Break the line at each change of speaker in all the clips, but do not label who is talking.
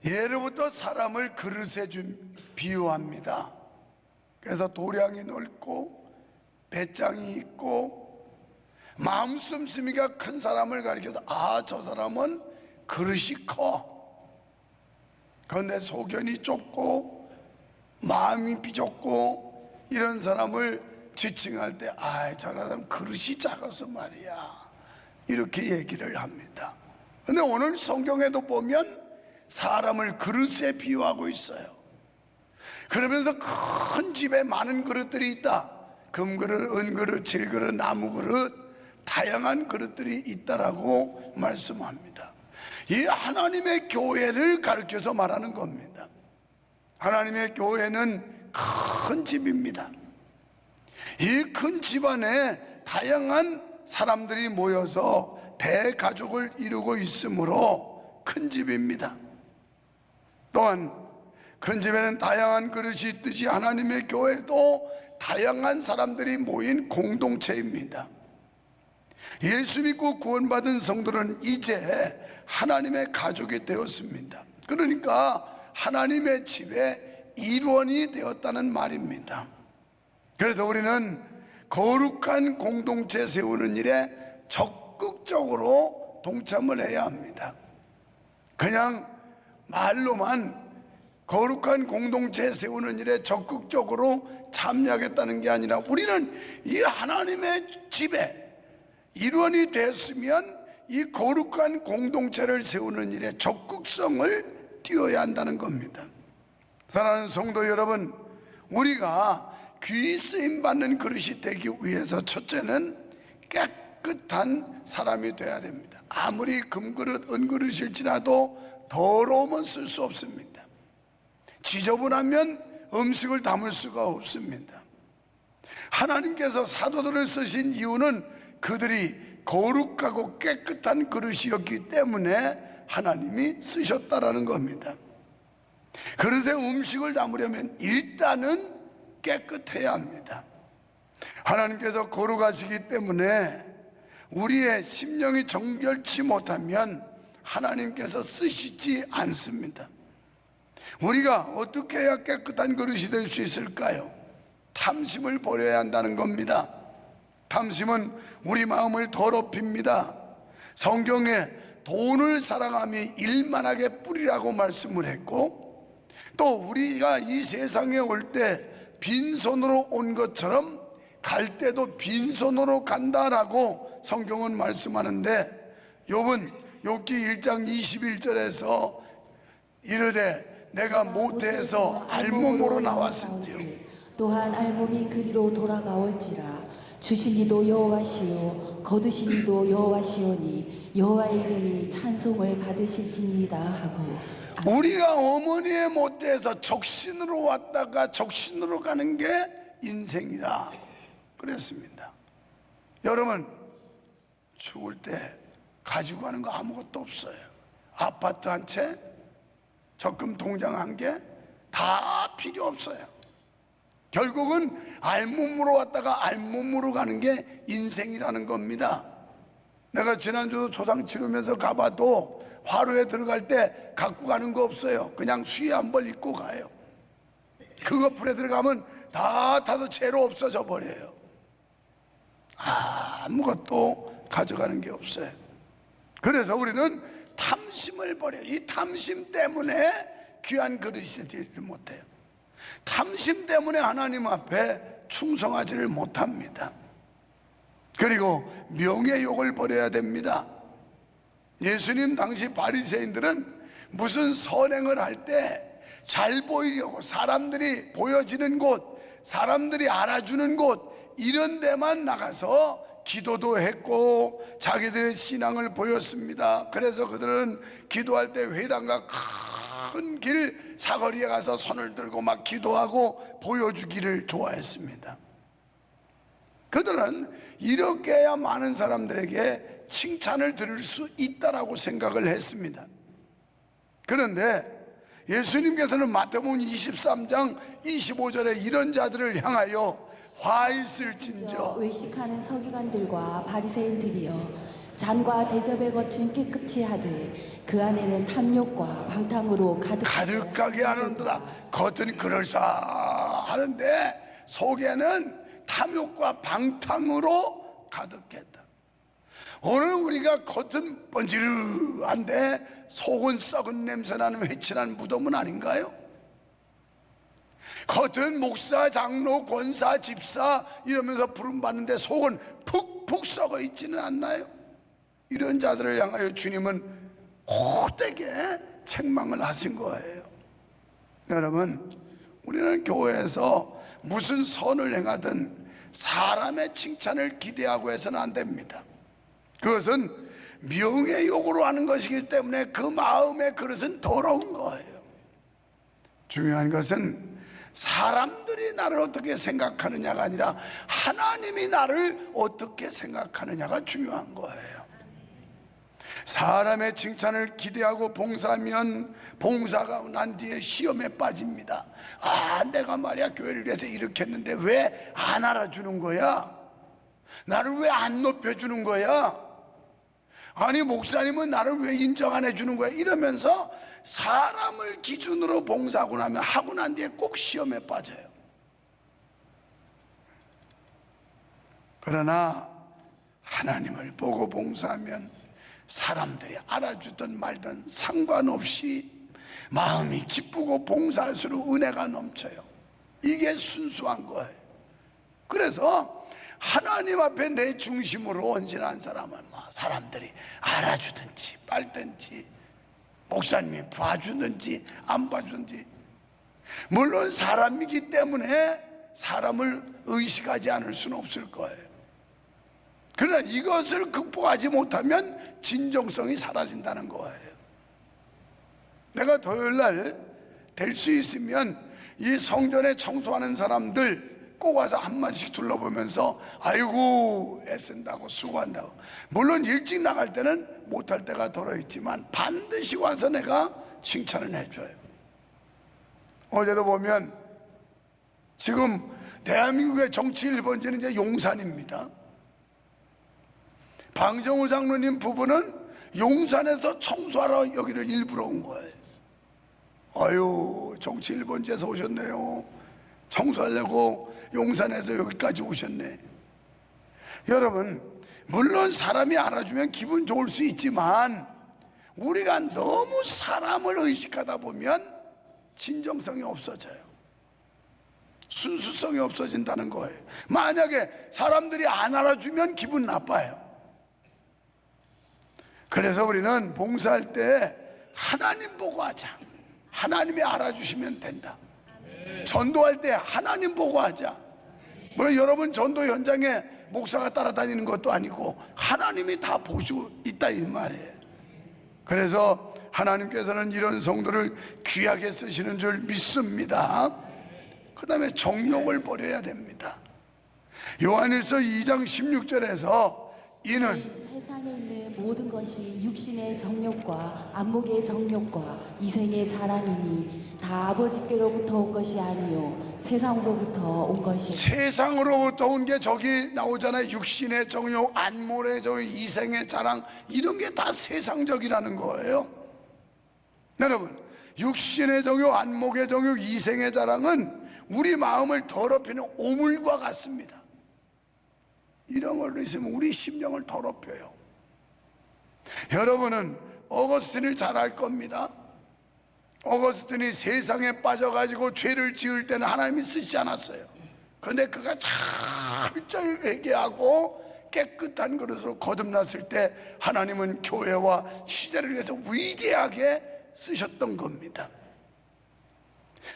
예로부터 사람을 그릇에 비유합니다. 그래서 도량이 넓고 배짱이 있고 마음 씀씀이가 큰 사람을 가리켜도 저 사람은 그릇이 커. 그런데 소견이 좁고 마음이 비좁고 이런 사람을 지칭할 때 저 사람 그릇이 작아서 말이야, 이렇게 얘기를 합니다. 그런데 오늘 성경에도 보면 사람을 그릇에 비유하고 있어요. 그러면서 큰 집에 많은 그릇들이 있다. 금그릇, 은그릇, 질그릇, 나무그릇, 다양한 그릇들이 있다라고 말씀합니다. 이 하나님의 교회를 가르쳐서 말하는 겁니다. 하나님의 교회는 큰 집입니다. 이 큰 집안에 다양한 사람들이 모여서 대가족을 이루고 있으므로 큰 집입니다. 또한 큰 집에는 다양한 그릇이 있듯이 하나님의 교회도 다양한 사람들이 모인 공동체입니다. 예수 믿고 구원받은 성도는 이제 하나님의 가족이 되었습니다. 그러니까 하나님의 집의 일원이 되었다는 말입니다. 그래서 우리는 거룩한 공동체 세우는 일에 적극적으로 동참을 해야 합니다. 그냥 말로만 거룩한 공동체 세우는 일에 적극적으로 참여하겠다는 게 아니라 우리는 이 하나님의 집에 일원이 됐으면 이 거룩한 공동체를 세우는 일에 적극성을 띄워야 한다는 겁니다. 사랑하는 성도 여러분, 우리가 귀히 쓰임받는 그릇이 되기 위해서 첫째는 깨끗한 사람이 되어야 됩니다. 아무리 금그릇, 은그릇일지라도 더러우면 쓸 수 없습니다. 지저분하면 음식을 담을 수가 없습니다. 하나님께서 사도들을 쓰신 이유는 그들이 거룩하고 깨끗한 그릇이었기 때문에 하나님이 쓰셨다라는 겁니다. 그릇에 음식을 담으려면 일단은 깨끗해야 합니다. 하나님께서 거룩하시기 때문에 우리의 심령이 정결치 못하면 하나님께서 쓰시지 않습니다. 우리가 어떻게 해야 깨끗한 그릇이 될 수 있을까요? 탐심을 버려야 한다는 겁니다. 탐심은 우리 마음을 더럽힙니다. 성경에 돈을 사랑함이 일만하게 뿌리라고 말씀을 했고, 또 우리가 이 세상에 올 때 빈손으로 온 것처럼 갈 때도 빈손으로 간다라고 성경은 말씀하는데, 욥은 욥기 1장 21절에서 이르되 내가 모태에서 알몸으로 나왔은즉
또한 알몸이 그리로 돌아가올지라 주신 이도 여호와시요 거두신 이도 여호와시오니 여호와의 이름이 찬송을 받으실지니이다 하고,
우리가 어머니의 모태에서 적신으로 왔다가 적신으로 가는 게 인생이라 그랬습니다. 여러분, 죽을 때 가지고 가는 거 아무것도 없어요. 아파트 한 채, 적금 통장 한 개, 다 필요 없어요. 결국은 알몸으로 왔다가 알몸으로 가는 게 인생이라는 겁니다. 내가 지난주도 조상 치르면서 가봐도 화로에 들어갈 때 갖고 가는 거 없어요. 그냥 수의 한 벌 입고 가요. 그거 불에 들어가면 다 타도 채로 없어져 버려요. 아무것도 가져가는 게 없어요. 그래서 우리는 탐심을 버려요. 이 탐심 때문에 귀한 그릇이 되지 못해요. 탐심 때문에 하나님 앞에 충성하지를 못합니다. 그리고 명예욕을 버려야 됩니다. 예수님 당시 바리새인들은 무슨 선행을 할 때 잘 보이려고 사람들이 보여지는 곳, 사람들이 알아주는 곳, 이런 데만 나가서 기도도 했고 자기들의 신앙을 보였습니다. 그래서 그들은 기도할 때 회당과 큰 길 사거리에 가서 손을 들고 막 기도하고 보여주기를 좋아했습니다. 그들은 이렇게 해야 많은 사람들에게 칭찬을 들을 수 있다라고 생각을 했습니다. 그런데 예수님께서는 마태복음 23장 25절에 이런 자들을 향하여 화 있을진저
외식하는 서기관들과 바리새인들이여 잔과 대접의 겉은 깨끗이 하되 그 안에는 탐욕과 방탕으로
가득하게 하는도다. 겉은 그럴싸하는데 속에는 탐욕과 방탕으로 가득했다. 오늘 우리가 겉은 번지르한데 속은 썩은 냄새나는 회칠한 무덤은 아닌가요? 겉은 목사, 장로, 권사, 집사 이러면서 부름받는데 속은 푹푹 썩어 있지는 않나요? 이런 자들을 향하여 주님은 호되게 책망을 하신 거예요. 여러분, 우리는 교회에서 무슨 선을 행하든 사람의 칭찬을 기대하고 해서는 안 됩니다. 그것은 명예욕으로 하는 것이기 때문에 그 마음의 그릇은 더러운 거예요. 중요한 것은 사람들이 나를 어떻게 생각하느냐가 아니라 하나님이 나를 어떻게 생각하느냐가 중요한 거예요. 사람의 칭찬을 기대하고 봉사하면 봉사가 난 뒤에 시험에 빠집니다. 아, 내가 말이야 교회를 위해서 이렇게 했는데 왜 안 알아주는 거야? 나를 왜 안 높여주는 거야? 아니, 목사님은 나를 왜 인정 안 해주는 거야? 이러면서 사람을 기준으로 봉사하고 나면 하고 난 뒤에 꼭 시험에 빠져요. 그러나 하나님을 보고 봉사하면 사람들이 알아주든 말든 상관없이 마음이 기쁘고 봉사할수록 은혜가 넘쳐요. 이게 순수한 거예요. 그래서 하나님 앞에 내 중심으로 온전한 사람은 사람들이 알아주든지 말든지 목사님이 봐주든지 안 봐주든지, 물론 사람이기 때문에 사람을 의식하지 않을 수는 없을 거예요. 그러나 이것을 극복하지 못하면 진정성이 사라진다는 거예요. 내가 토요일날 될 수 있으면 이 성전에 청소하는 사람들 꼭 와서 한마디씩 둘러보면서 아이고 애쓴다고 수고한다고, 물론 일찍 나갈 때는 못할 때가 들어있지만 반드시 와서 내가 칭찬을 해줘요. 어제도 보면 지금 대한민국의 정치 1번지는 이제 용산입니다. 방정우 장로님 부부는 용산에서 청소하러 여기를 일부러 온 거예요. 아유, 정치 1번지에서 오셨네요. 청소하려고 용산에서 여기까지 오셨네. 여러분, 물론 사람이 알아주면 기분 좋을 수 있지만 우리가 너무 사람을 의식하다 보면 진정성이 없어져요. 순수성이 없어진다는 거예요. 만약에 사람들이 안 알아주면 기분 나빠요. 그래서 우리는 봉사할 때 하나님 보고 하자. 하나님이 알아주시면 된다. 전도할 때 하나님 보고 하자. 뭐 여러분 전도 현장에 목사가 따라다니는 것도 아니고 하나님이 다 보시고 있다 이 말이에요. 그래서 하나님께서는 이런 성도를 귀하게 쓰시는 줄 믿습니다. 그 다음에 정욕을 버려야 됩니다. 요한일서 2장 16절에서 이는
세상에 있는 모든 것이 육신의 정욕과 안목의 정욕과 이생의 자랑이니 다 아버지께로부터 온 것이 아니요 세상으로부터 온 것이.
세상으로부터 온 게 저기 나오잖아요. 육신의 정욕, 안목의 정욕, 이생의 자랑, 이런 게 다 세상적이라는 거예요. 여러분, 육신의 정욕, 안목의 정욕, 이생의 자랑은 우리 마음을 더럽히는 오물과 같습니다. 이런 걸 있으면 우리 심령을 더럽혀요. 여러분은 어거스틴을 잘 알 겁니다. 어거스틴이 세상에 빠져가지고 죄를 지을 때는 하나님이 쓰지 않았어요. 그런데 그가 철저히 회개하고 깨끗한 그릇으로 거듭났을 때 하나님은 교회와 시대를 위해서 위대하게 쓰셨던 겁니다.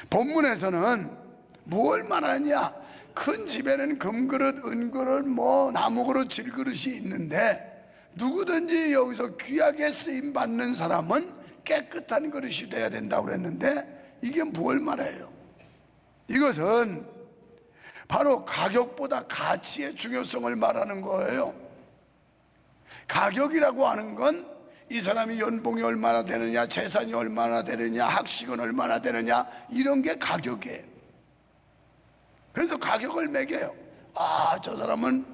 본문에서는 무엇을 말하느냐? 큰 집에는 금그릇, 은그릇, 나무그릇, 질그릇이 있는데 누구든지 여기서 귀하게 쓰임 받는 사람은 깨끗한 그릇이 돼야 된다고 그랬는데 이게 뭘 말해요? 이것은 바로 가격보다 가치의 중요성을 말하는 거예요. 가격이라고 하는 건 이 사람이 연봉이 얼마나 되느냐, 재산이 얼마나 되느냐, 학식은 얼마나 되느냐, 이런 게 가격이에요. 그래서 가격을 매겨요. 아, 저 사람은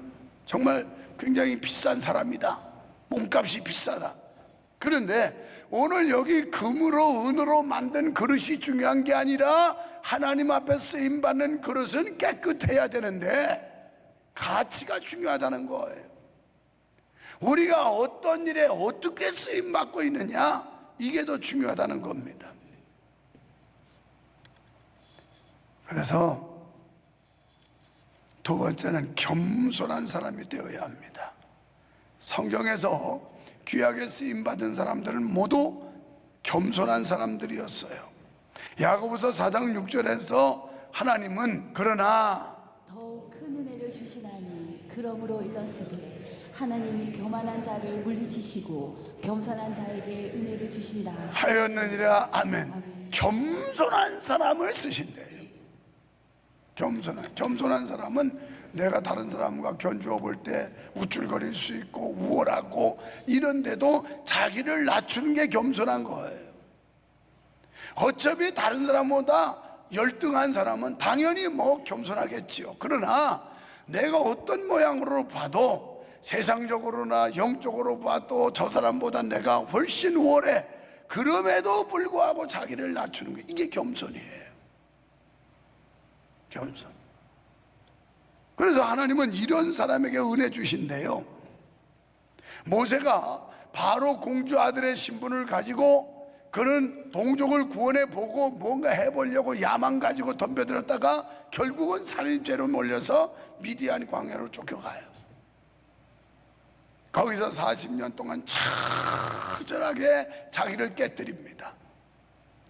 정말 굉장히 비싼 사람이다. 몸값이 비싸다. 그런데 오늘 여기 금으로 은으로 만든 그릇이 중요한 게 아니라 하나님 앞에 쓰임받는 그릇은 깨끗해야 되는데 가치가 중요하다는 거예요. 우리가 어떤 일에 어떻게 쓰임받고 있느냐, 이게 더 중요하다는 겁니다. 그래서 두 번째는 겸손한 사람이 되어야 합니다. 성경에서 귀하게 쓰임받은 사람들은 모두 겸손한 사람들이었어요. 야고보서 4장 6절에서 하나님은 그러나
더욱 큰 은혜를 주시나니 그러므로 일렀으되 하나님이 교만한 자를 물리치시고 겸손한 자에게 은혜를 주신다
하였느니라. 아멘.
아멘.
겸손한 사람을 쓰신대요. 겸손한 사람은 내가 다른 사람과 견주어 볼 때 우쭐거릴 수 있고 우월하고 이런데도 자기를 낮추는 게 겸손한 거예요. 어차피 다른 사람보다 열등한 사람은 당연히 뭐 겸손하겠지요. 그러나 내가 어떤 모양으로 봐도 세상적으로나 영적으로 봐도 저 사람보다 내가 훨씬 우월해. 그럼에도 불구하고 자기를 낮추는 게 이게 겸손이에요. 겸손. 그래서 하나님은 이런 사람에게 은혜 주신대요. 모세가 바로 공주 아들의 신분을 가지고 그는 동족을 구원해 보고 뭔가 해보려고 야망 가지고 덤벼들었다가 결국은 살인죄로 몰려서 미디안 광야로 쫓겨가요. 거기서 40년 동안 처절하게 자기를 깨뜨립니다.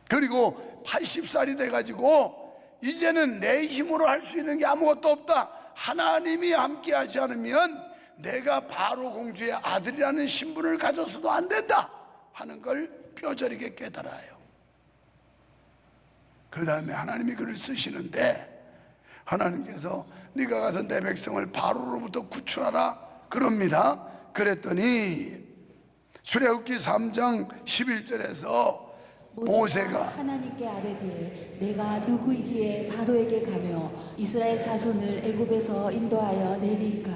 그리고 80살이 돼가지고 이제는 내 힘으로 할 수 있는 게 아무것도 없다. 하나님이 함께 하지 않으면 내가 바로 공주의 아들이라는 신분을 가져서도 안 된다 하는 걸 뼈저리게 깨달아요. 그 다음에 하나님이 그를 쓰시는데 하나님께서 네가 가서 내 백성을 바로로부터 구출하라 그럽니다. 그랬더니 출애굽기 3장 11절에서 모세가
하나님께 아뢰되 내가 누구이기에 바로에게 가며 이스라엘 자손을 애굽에서 인도하여 내리까.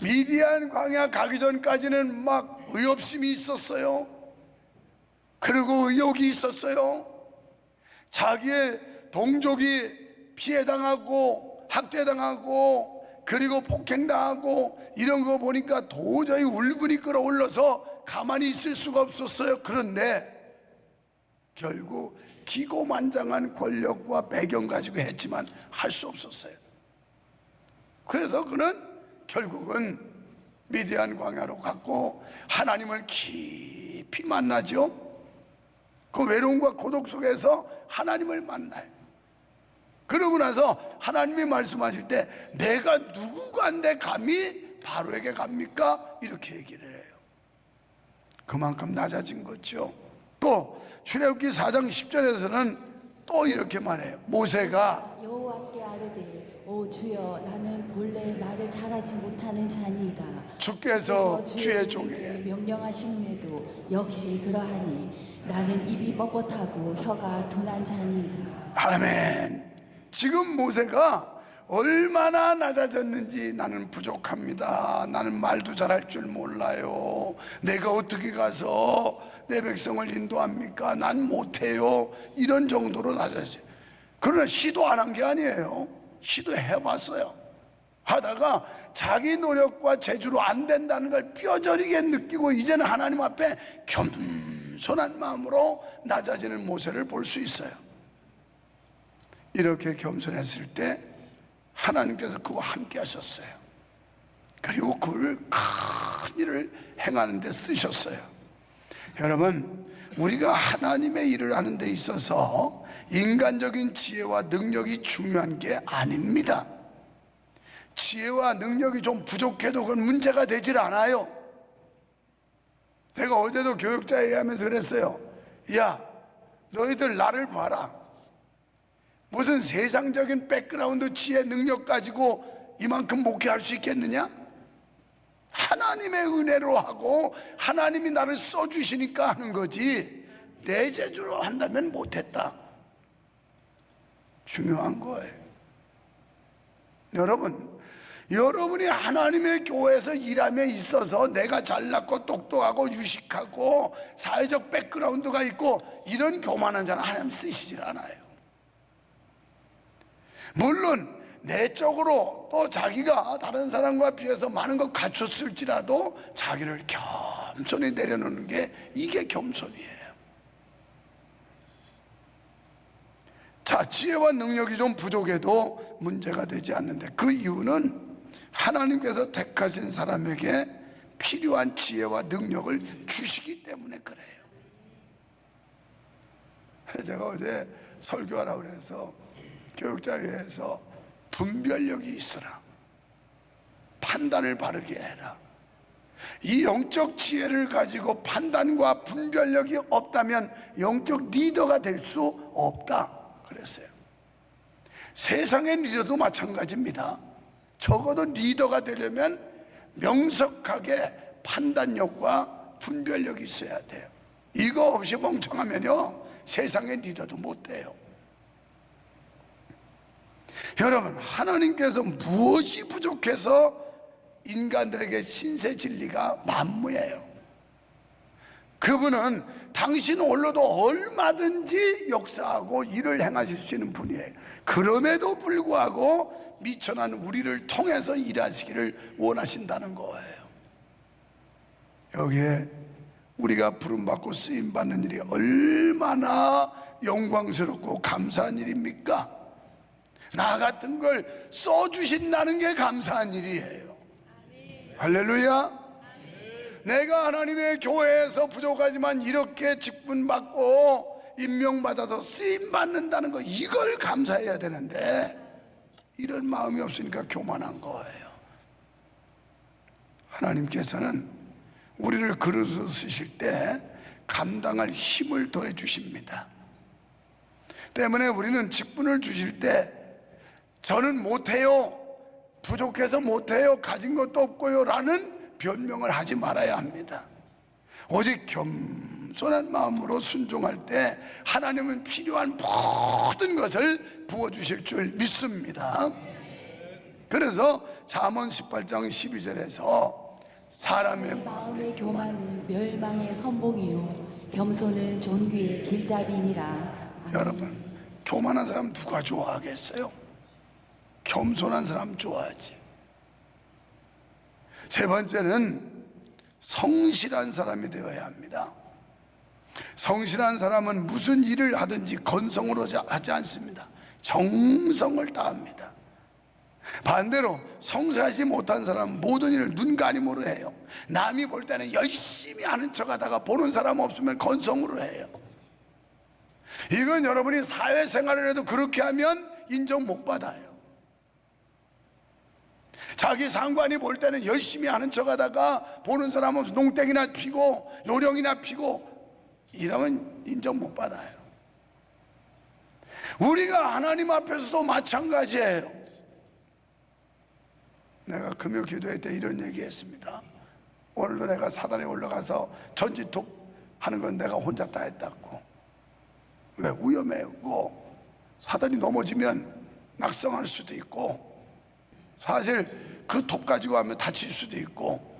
미디안 광야 가기 전까지는 막 의협심이 있었어요. 그리고 의욕이 있었어요. 자기의 동족이 피해당하고 학대당하고 그리고 폭행당하고 이런 거 보니까 도저히 울분이 끌어올라서 가만히 있을 수가 없었어요. 그런데 결국 기고만장한 권력과 배경 가지고 했지만 할 수 없었어요. 그래서 그는 결국은 미디안 광야로 갔고 하나님을 깊이 만나죠. 그 외로움과 고독 속에서 하나님을 만나요. 그러고 나서 하나님이 말씀하실 때 내가 누구간데 감히 바로에게 갑니까? 이렇게 얘기를 해요. 그만큼 낮아진 거죠. 또 출애굽기 4장 10절에서는 또 이렇게 말해요. 모세가
여호와께 아뢰되 오 주여 나는 본래 말을 잘하지 못하는 자니이다.
주께서
그래서
주의 종에게
명령하신 후에도 역시 그러하니 나는 입이 뻣뻣하고 혀가 둔한 자니이다.
아멘. 지금 모세가 얼마나 낮아졌는지 나는 부족합니다. 나는 말도 잘할 줄 몰라요. 내가 어떻게 가서 내 백성을 인도합니까? 난 못해요. 이런 정도로 낮아졌어요. 그러나 시도 안 한 게 아니에요. 시도해봤어요. 하다가 자기 노력과 재주로 안 된다는 걸 뼈저리게 느끼고 이제는 하나님 앞에 겸손한 마음으로 낮아지는 모세를 볼 수 있어요. 이렇게 겸손했을 때 하나님께서 그와 함께 하셨어요. 그리고 그를 큰 일을 행하는 데 쓰셨어요. 여러분, 우리가 하나님의 일을 하는 데 있어서 인간적인 지혜와 능력이 중요한 게 아닙니다. 지혜와 능력이 좀 부족해도 그건 문제가 되질 않아요. 내가 어제도 교육자 얘기하면서 그랬어요. 야, 너희들 나를 봐라. 무슨 세상적인 백그라운드 지혜 능력 가지고 이만큼 목회할 수 있겠느냐? 하나님의 은혜로 하고 하나님이 나를 써주시니까 하는 거지 내 재주로 한다면 못했다. 중요한 거예요. 여러분, 여러분이 하나님의 교회에서 일함에 있어서 내가 잘났고 똑똑하고 유식하고 사회적 백그라운드가 있고 이런 교만한 자는 하나님 쓰시질 않아요. 물론 내적으로 또 자기가 다른 사람과 비해서 많은 것 갖췄을지라도 자기를 겸손히 내려놓는 게 이게 겸손이에요. 자, 지혜와 능력이 좀 부족해도 문제가 되지 않는데 그 이유는 하나님께서 택하신 사람에게 필요한 지혜와 능력을 주시기 때문에 그래요. 제가 어제 설교하라고 그래서 교육자회에서 분별력이 있어라, 판단을 바르게 해라. 이 영적 지혜를 가지고 판단과 분별력이 없다면 영적 리더가 될 수 없다 그랬어요. 세상의 리더도 마찬가지입니다. 적어도 리더가 되려면 명석하게 판단력과 분별력이 있어야 돼요. 이거 없이 멍청하면요 세상의 리더도 못 돼요. 여러분, 하나님께서 무엇이 부족해서 인간들에게 신세 진리가 만무예요. 그분은 당신 홀로도 얼마든지 역사하고 일을 행하실 수 있는 분이에요. 그럼에도 불구하고 미천한 우리를 통해서 일하시기를 원하신다는 거예요. 여기에 우리가 부름받고 쓰임받는 일이 얼마나 영광스럽고 감사한 일입니까? 나 같은 걸 써주신다는 게 감사한 일이에요. 할렐루야. 내가 하나님의 교회에서 부족하지만 이렇게 직분받고 임명받아서 쓰임받는다는 거, 이걸 감사해야 되는데 이런 마음이 없으니까 교만한 거예요. 하나님께서는 우리를 그릇으로 쓰실 때 감당할 힘을 더해 주십니다. 때문에 우리는 직분을 주실 때 저는 못해요, 부족해서 못해요, 가진 것도 없고요 라는 변명을 하지 말아야 합니다. 오직 겸손한 마음으로 순종할 때 하나님은 필요한 모든 것을 부어주실 줄 믿습니다. 그래서 잠언 18장 12절에서 사람의
마음의 교만은 멸망의 선봉이요 겸손은 존귀의 길잡이니라.
여러분, 교만한 사람 누가 좋아하겠어요? 겸손한 사람 좋아하지. 세 번째는 성실한 사람이 되어야 합니다. 성실한 사람은 무슨 일을 하든지 건성으로 하지 않습니다. 정성을 다합니다. 반대로 성실하지 못한 사람은 모든 일을 눈가림으로 해요. 남이 볼 때는 열심히 하는 척하다가 보는 사람 없으면 건성으로 해요. 이건 여러분이 사회생활을 해도 그렇게 하면 인정 못 받아요. 자기 상관이 볼 때는 열심히 하는 척하다가 보는 사람 없으면 농땡이나 피고 요령이나 피고 이러면 인정 못 받아요. 우리가 하나님 앞에서도 마찬가지예요. 내가 금요 기도회 때 이런 얘기 했습니다. 오늘도 내가 사단에 올라가서 전지톡 하는 건 내가 혼자 다 했다고. 왜? 위험해고 사단이 넘어지면 낙성할 수도 있고 사실 그 톱 가지고 하면 다칠 수도 있고.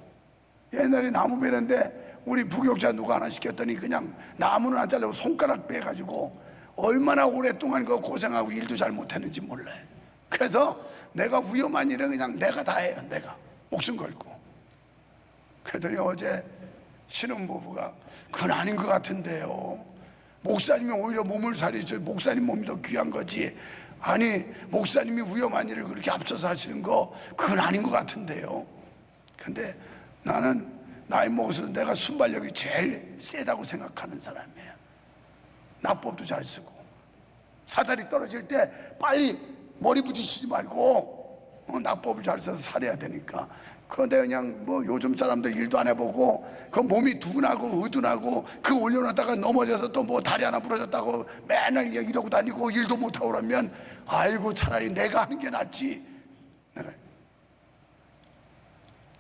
옛날에 나무 베는데 우리 부교육자 누가 하나 시켰더니 그냥 나무는 안 자르고 손가락 빼가지고 얼마나 오랫동안 그 고생하고 일도 잘 못했는지 몰라요. 그래서 내가 위험한 일은 그냥 내가 다 해요. 내가 목숨 걸고. 그랬더니 어제 신혼부부가 그건 아닌 것 같은데요, 목사님이 오히려 몸을 사리죠. 목사님 몸이 더 귀한 거지. 아니 목사님이 위험한 일을 그렇게 앞서서 하시는 거 그건 아닌 것 같은데요. 근데 나는 나이 먹어서 내가 순발력이 제일 세다고 생각하는 사람이에요. 납법도 잘 쓰고 사다리 떨어질 때 빨리 머리 부딪히지 말고 납법을 잘 써서 살아야 되니까. 그런데 그냥 뭐 요즘 사람들 일도 안 해보고 그 몸이 둔하고 의둔하고 그 올려놨다가 넘어져서 또 뭐 다리 하나 부러졌다고 맨날 이러고 다니고 일도 못하고 그러면 아이고 차라리 내가 하는 게 낫지. 내가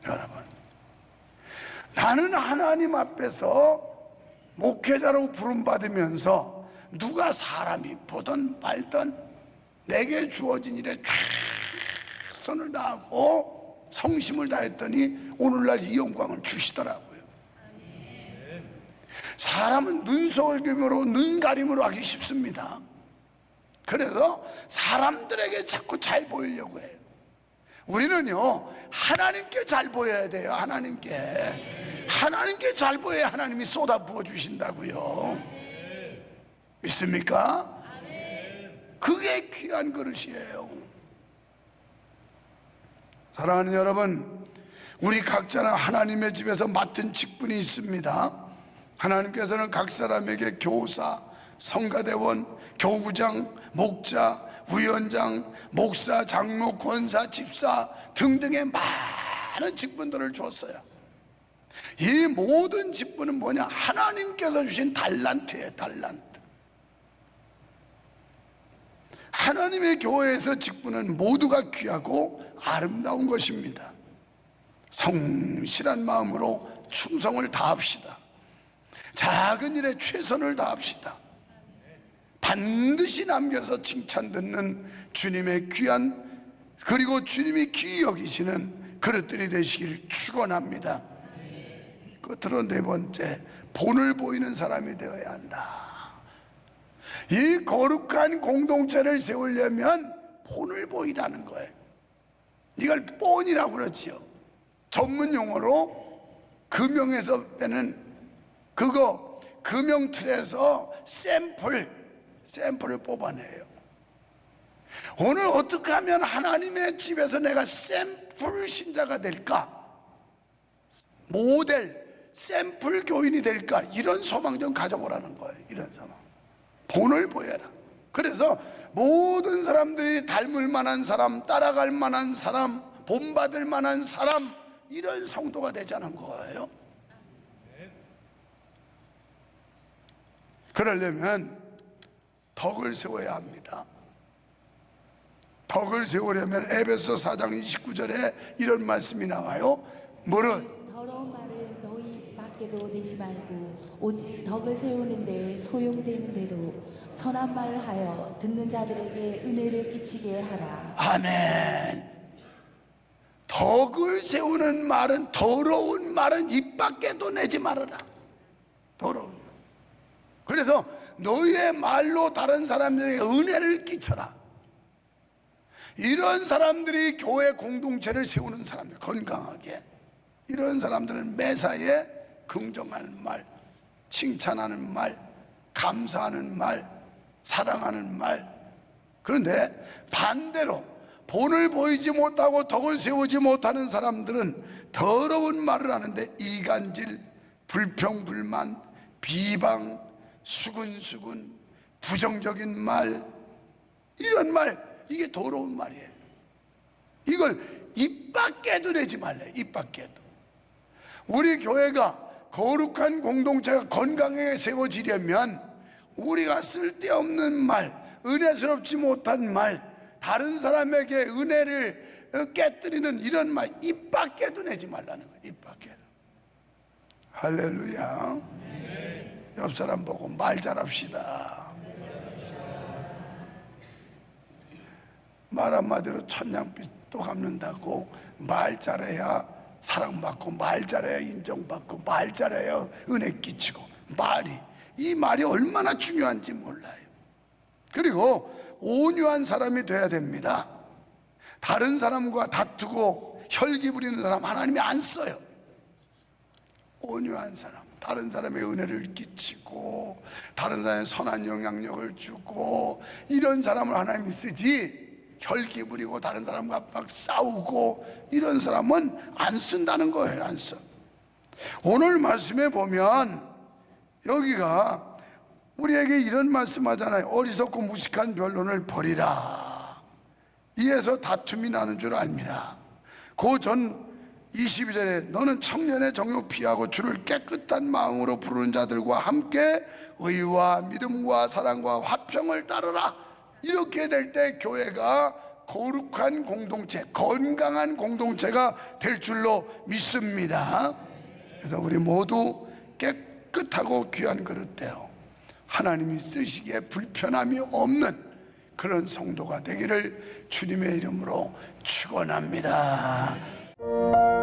여러분, 나는 하나님 앞에서 목회자로 부름받으면서 누가 사람이 보든 말든 내게 주어진 일에 최선을 다하고 성심을 다했더니 오늘날 이 영광을 주시더라고요. 사람은 눈속임으로 눈가림으로 하기 쉽습니다. 그래서 사람들에게 자꾸 잘 보이려고 해요. 우리는요, 하나님께 잘 보여야 돼요. 하나님께 잘 보여야 하나님이 쏟아 부어 주신다고요. 믿습니까? 그게 귀한 그릇이에요. 사랑하는 여러분, 우리 각자는 하나님의 집에서 맡은 직분이 있습니다. 하나님께서는 각 사람에게 교사, 성가대원, 교구장, 목자, 위원장, 목사, 장로, 권사, 집사 등등의 많은 직분들을 줬어요. 이 모든 직분은 뭐냐? 하나님께서 주신 달란트예요. 달란트. 하나님의 교회에서 직분은 모두가 귀하고 아름다운 것입니다. 성실한 마음으로 충성을 다합시다. 작은 일에 최선을 다합시다. 반드시 남겨서 칭찬 듣는 주님의 귀한, 그리고 주님이 귀히 여기시는 그릇들이 되시기를 축원합니다. 끝으로 네 번째, 본을 보이는 사람이 되어야 한다. 이 거룩한 공동체를 세우려면 본을 보이라는 거예요. 이걸 본이라고 그러지요. 전문 용어로 금형에서 빼는 그거, 금형 틀에서 샘플을 뽑아내요. 오늘 어떻게 하면 하나님의 집에서 내가 샘플 신자가 될까? 모델, 샘플 교인이 될까? 이런 소망 좀 가져보라는 거예요. 이런 소망. 본을 보여라. 그래서 모든 사람들이 닮을 만한 사람, 따라갈 만한 사람, 본받을 만한 사람, 이런 성도가 되자는 거예요. 그러려면 덕을 세워야 합니다. 덕을 세우려면 에베소 4장 29절에 이런 말씀이 나와요. 무릇
더러운 말은 너희 밖에도 내지 말고 오직 덕을 세우는데 소용되는 대로 선한 말을 하여 듣는 자들에게 은혜를 끼치게 하라.
아멘. 덕을 세우는 말은, 더러운 말은 입 밖에도 내지 말아라. 더러운 말. 그래서 너희의 말로 다른 사람들에게 은혜를 끼쳐라. 이런 사람들이 교회 공동체를 세우는 사람들, 건강하게. 이런 사람들은 매사에 긍정하는 말, 칭찬하는 말, 감사하는 말, 사랑하는 말. 그런데 반대로 본을 보이지 못하고 덕을 세우지 못하는 사람들은 더러운 말을 하는데 이간질, 불평불만, 비방, 수근수근, 부정적인 말, 이런 말, 이게 더러운 말이에요. 이걸 입 밖에도 내지 말래요. 입 밖에도. 우리 교회가 거룩한 공동체가 건강하게 세워지려면 우리가 쓸데없는 말, 은혜스럽지 못한 말, 다른 사람에게 은혜를 깨뜨리는 이런 말 입 밖에도 내지 말라는 거예요. 입 밖에도. 할렐루야. 옆 사람 보고 말 잘합시다. 말 한마디로 천냥빚도 갚는다고. 말 잘해야 사랑받고, 말 잘해야 인정받고, 말 잘해야 은혜 끼치고. 이 말이 얼마나 중요한지 몰라요. 그리고 온유한 사람이 돼야 됩니다. 다른 사람과 다투고 혈기 부리는 사람 하나님이 안 써요. 온유한 사람, 다른 사람의 은혜를 끼치고 다른 사람의 선한 영향력을 주고, 이런 사람을 하나님이 쓰지, 혈기 부리고 다른 사람과 막 싸우고 이런 사람은 안 쓴다는 거예요. 안 써. 오늘 말씀에 보면 여기가 우리에게 이런 말씀하잖아요. 어리석고 무식한 변론을 버리라. 이에서 다툼이 나는 줄 알미라. 그 전 22절에 너는 청년의 정욕 피하고 주를 깨끗한 마음으로 부르는 자들과 함께 의와 믿음과 사랑과 화평을 따르라. 이렇게 될 때 교회가 거룩한 공동체, 건강한 공동체가 될 줄로 믿습니다. 그래서 우리 모두 깨끗하고 귀한 그릇되어 하나님이 쓰시기에 불편함이 없는 그런 성도가 되기를 주님의 이름으로 축원합니다. 네.